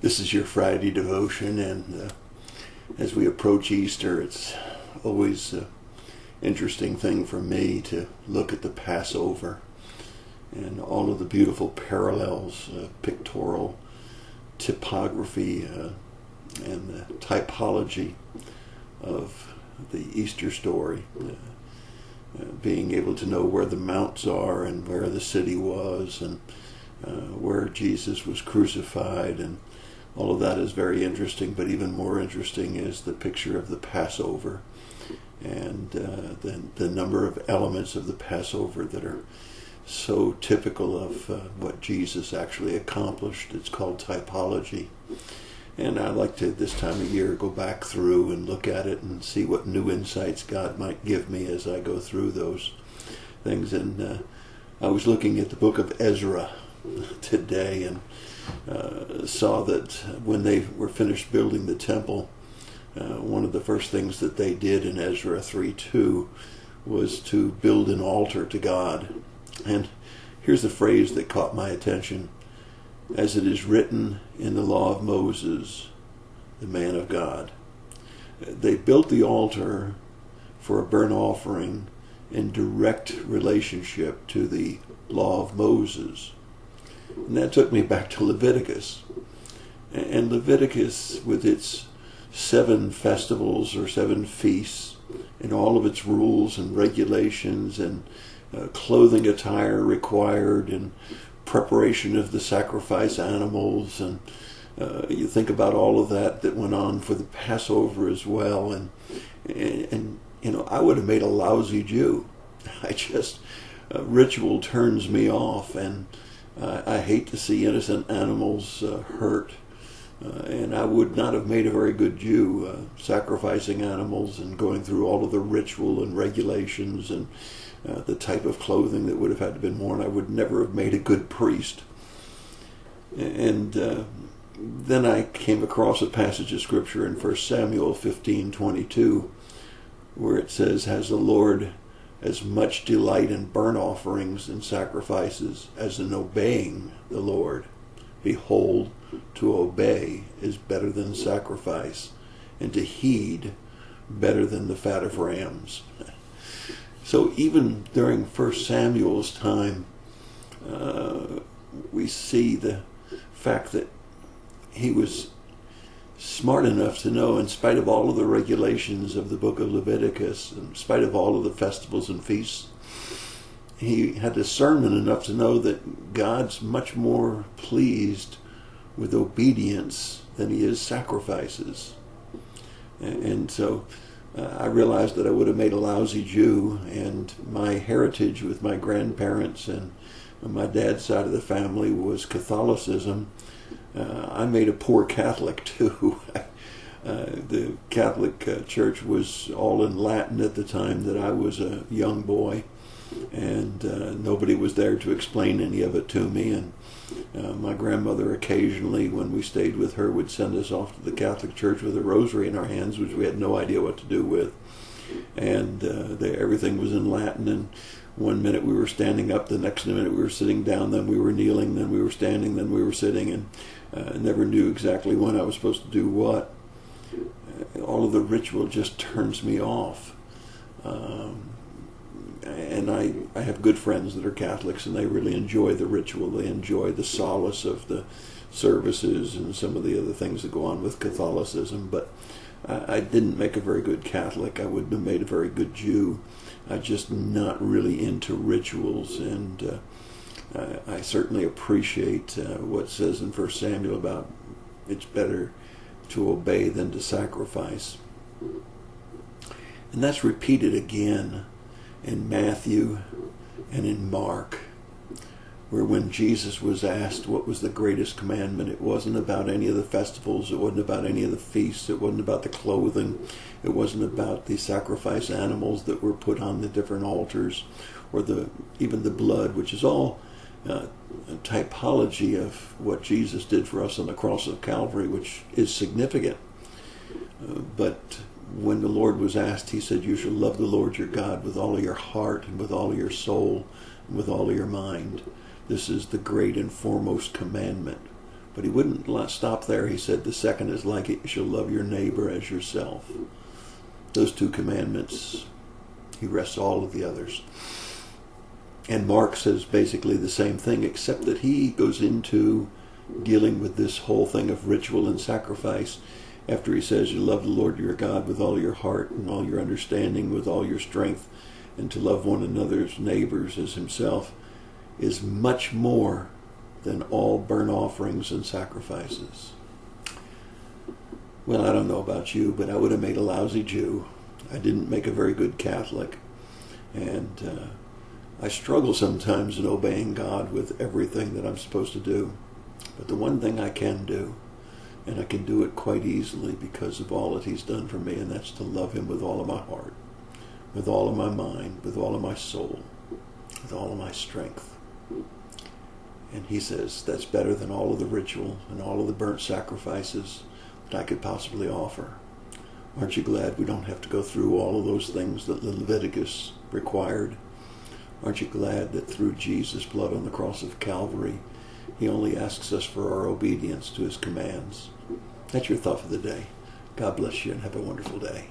This is your Friday devotion, and as we approach Easter, it's always an interesting thing for me to look at the Passover and all of the beautiful parallels, pictorial typography, and the typology of the Easter story. Being able to know where the mounts are and where the city was and where Jesus was crucified, and all of that is very interesting, but even more interesting is the picture of the Passover and the number of elements of the Passover that are so typical of what Jesus actually accomplished. It's called typology. And I like to, this time of year, go back through and look at it and see what new insights God might give me as I go through those things. And I was looking at the book of Ezra today and saw that when they were finished building the temple, one of the first things that they did in Ezra 3:2 was to build an altar to God. And here's the phrase that caught my attention: as it is written in the law of Moses, the man of God. They built the altar for a burnt offering in direct relationship to the law of Moses. And that took me back to Leviticus. And Leviticus, with its 7 festivals or 7 feasts, and all of its rules and regulations and clothing attire required and preparation of the sacrifice animals, and you think about all of that went on for the Passover as well, and you know, I would have made a lousy Jew. I just ritual turns me off, and I hate to see innocent animals hurt, and I would not have made a very good Jew, sacrificing animals and going through all of the ritual and regulations and the type of clothing that would have had to been worn. I would never have made a good priest. And then I came across a passage of scripture in 1 Samuel 15:22, where it says, "Has the Lord as much delight in burnt offerings and sacrifices as in obeying the Lord? Behold, to obey is better than sacrifice, and to heed better than the fat of rams." So even during 1 Samuel's time, we see the fact that he was smart enough to know, in spite of all of the regulations of the book of Leviticus, in spite of all of the festivals and feasts, he had discernment enough to know that God's much more pleased with obedience than he is sacrifices. And so I realized that I would have made a lousy Jew, and my heritage with my grandparents and my dad's side of the family was Catholicism. I made a poor Catholic too. The Catholic Church was all in Latin at the time that I was a young boy, and nobody was there to explain any of it to me. And my grandmother occasionally, when we stayed with her, would send us off to the Catholic Church with a rosary in our hands, which we had no idea what to do with. And everything was in Latin, and one minute we were standing up, the next minute we were sitting down, then we were kneeling, then we were standing, then we were sitting, and never knew exactly when I was supposed to do what. All of the ritual just turns me off. And I have good friends that are Catholics, and they really enjoy the ritual. They enjoy the solace of the services and some of the other things that go on with Catholicism. But I didn't make a very good Catholic. I wouldn't have made a very good Jew. I'm just not really into rituals, and I certainly appreciate what it says in 1 Samuel about it's better to obey than to sacrifice. And that's repeated again in Matthew and in Mark, where when Jesus was asked what was the greatest commandment, it wasn't about any of the festivals, it wasn't about any of the feasts, it wasn't about the clothing, it wasn't about the sacrifice animals that were put on the different altars, or even the blood, which is all a typology of what Jesus did for us on the cross of Calvary, which is significant. But when the Lord was asked, he said, "You shall love the Lord your God with all of your heart and with all of your soul and with all of your mind. This is the great and foremost commandment. But he wouldn't stop there. He said the second is like it, you shall love your neighbor as yourself. Those two commandments, he rests all of the others. And Mark says basically the same thing, except that he goes into dealing with this whole thing of ritual and sacrifice after he says you love the Lord your God with all your heart and all your understanding, with all your strength, and to love one another's neighbors as himself, is much more than all burnt offerings and sacrifices. Well, I don't know about you, but I would have made a lousy Jew. I didn't make a very good Catholic. And I struggle sometimes in obeying God with everything that I'm supposed to do. But the one thing I can do, and I can do it quite easily because of all that he's done for me, and that's to love him with all of my heart, with all of my mind, with all of my soul, with all of my strength. And he says that's better than all of the ritual and all of the burnt sacrifices that I could possibly offer. Aren't you glad we don't have to go through all of those things that Leviticus required? Aren't you glad that through Jesus' blood on the cross of Calvary, he only asks us for our obedience to his commands? That's your thought for the day. God bless you and have a wonderful day.